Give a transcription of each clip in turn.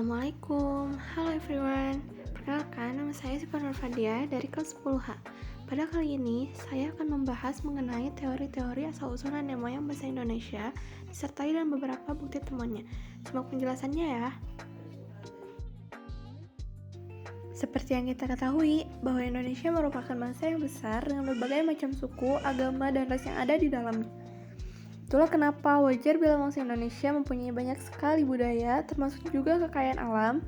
Assalamualaikum, halo everyone. Perkenalkan, nama saya Siva Nurfadia dari kelas 10H. Pada kali ini, saya akan membahas mengenai teori-teori asal-usul nenek moyang bahasa Indonesia, disertai dengan beberapa bukti temuannya. Simak penjelasannya ya. Seperti yang kita ketahui, bahwa Indonesia merupakan bangsa yang besar dengan berbagai macam suku, agama, dan ras yang ada di dalamnya. Itulah kenapa wajar bila bangsa Indonesia mempunyai banyak sekali budaya, termasuk juga kekayaan alam,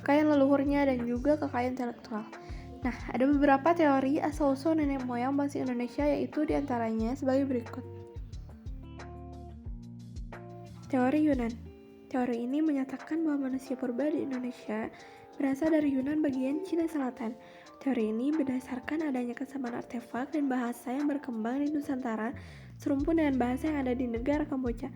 kekayaan leluhurnya, dan juga kekayaan intelektual. Nah, ada beberapa teori asal-usul nenek moyang bangsa Indonesia, yaitu diantaranya sebagai berikut. Teori Yunan. Teori ini menyatakan bahwa manusia purba di Indonesia berasal dari Yunan bagian Cina Selatan. Teori ini berdasarkan adanya kesamaan artefak dan bahasa yang berkembang di Nusantara serumpun dengan bahasa yang ada di negara Kamboja.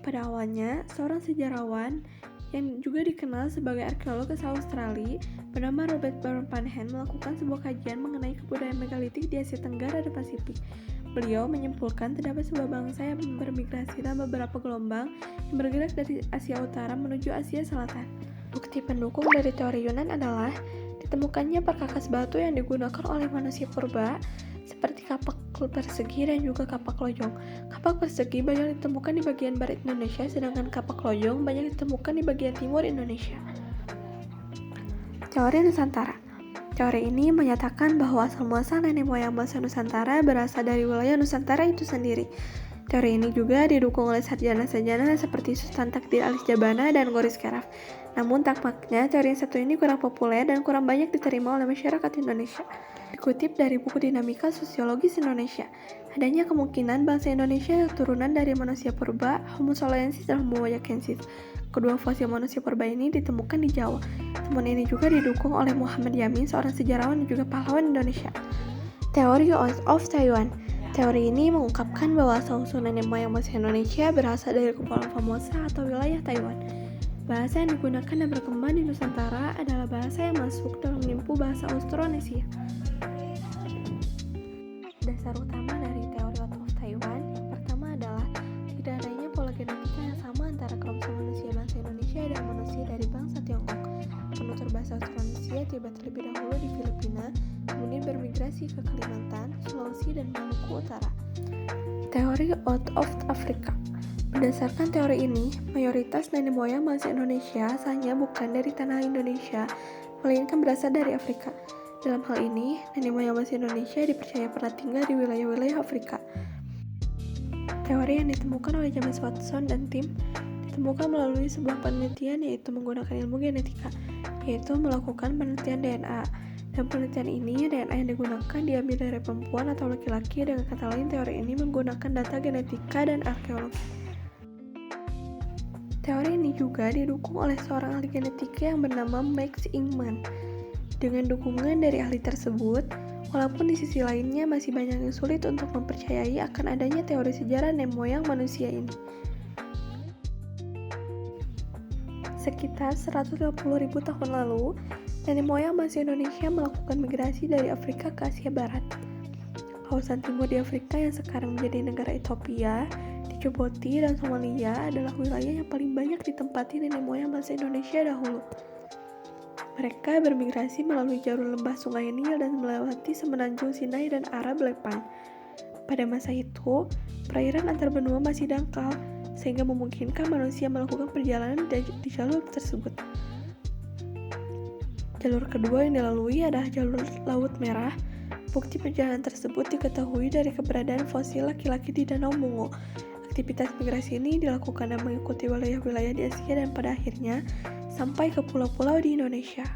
Pada awalnya, seorang sejarawan yang juga dikenal sebagai arkeolog asal Australia bernama Robert Baron Panhen melakukan sebuah kajian mengenai kebudayaan megalitik di Asia Tenggara dan Pasifik. Beliau menyimpulkan terdapat sebuah bangsa yang bermigrasi dalam beberapa gelombang yang bergerak dari Asia Utara menuju Asia Selatan. Bukti pendukung dari teori Yunan adalah ditemukannya perkakas batu yang digunakan oleh manusia purba seperti kapak persegi dan juga kapak lojong. Kapak persegi banyak ditemukan di bagian barat Indonesia, sedangkan kapak lojong banyak ditemukan di bagian timur Indonesia. Teori Nusantara. Teori ini menyatakan bahwa asal-muasal nenek moyang bangsa Nusantara berasal dari wilayah Nusantara itu sendiri. Teori ini juga didukung oleh sarjana-sarjana seperti Sultan Takdir Alis Jabana dan Goris Karaf. Namun tampaknya teori yang satu ini kurang populer dan kurang banyak diterima oleh masyarakat Indonesia. Dikutip dari buku Dinamika Sosiologis Indonesia, adanya kemungkinan bangsa Indonesia yang turunan dari manusia purba, Homo soloensis dan Homo wayackensis. Kedua fosil manusia purba ini ditemukan di Jawa. Temuan ini juga didukung oleh Muhammad Yamin, seorang sejarawan dan juga pahlawan Indonesia. Teori of Taiwan. Teori ini mengungkapkan bahwa asal-usul nenek moyang bangsa Indonesia berasal dari Kepulauan Formosa atau wilayah Taiwan. Bahasa yang digunakan dan berkembang di Nusantara adalah bahasa yang masuk dalam lingkup bahasa Austronesia. Dasar utama dari teori of Taiwan yang pertama adalah tidak adanya pola genetika yang sama antara kromosom manusia bangsa Indonesia dan manusia dari bangsa Tiongkok. Penutur bahasa Austronesia tiba terlebih dahulu di Filipina, kemudian bermigrasi ke Kalimantan, Sulawesi, dan Maluku Utara. Teori out of Africa. Berdasarkan teori ini, mayoritas nenek moyang bangsa Indonesia asalnya bukan dari tanah Indonesia, melainkan berasal dari Afrika. Dalam hal ini, nenek moyang bangsa Indonesia dipercaya pernah tinggal di wilayah-wilayah Afrika. Teori yang ditemukan oleh James Watson dan tim ditemukan melalui sebuah penelitian, yaitu menggunakan ilmu genetika, yaitu melakukan penelitian DNA. Dalam penelitian ini, DNA yang digunakan diambil dari perempuan atau laki-laki. Dengan kata lain, teori ini menggunakan data genetika dan arkeologi. Teori ini juga didukung oleh seorang ahli genetika yang bernama Max Ingman. Dengan dukungan dari ahli tersebut, walaupun di sisi lainnya masih banyak yang sulit untuk mempercayai akan adanya teori sejarah nenek moyang manusia ini. Sekitar 150.000 tahun lalu, nenek moyang bangsa Indonesia melakukan migrasi dari Afrika ke Asia Barat. Kawasan timur di Afrika yang sekarang menjadi negara Ethiopia, Djibouti, dan Somalia adalah wilayah yang paling banyak ditempati nenek moyang bangsa Indonesia dahulu. Mereka bermigrasi melalui jalur lembah Sungai Nil dan melewati semenanjung Sinai dan Arab Lepan. Pada masa itu, perairan antar benua masih dangkal, sehingga memungkinkan manusia melakukan perjalanan di jalur tersebut. Jalur kedua yang dilalui adalah jalur Laut Merah. Bukti perjalanan tersebut diketahui dari keberadaan fosil laki-laki di Danau Mungo. Aktivitas migrasi ini dilakukan dan mengikuti wilayah-wilayah di Asia dan pada akhirnya sampai ke pulau-pulau di Indonesia.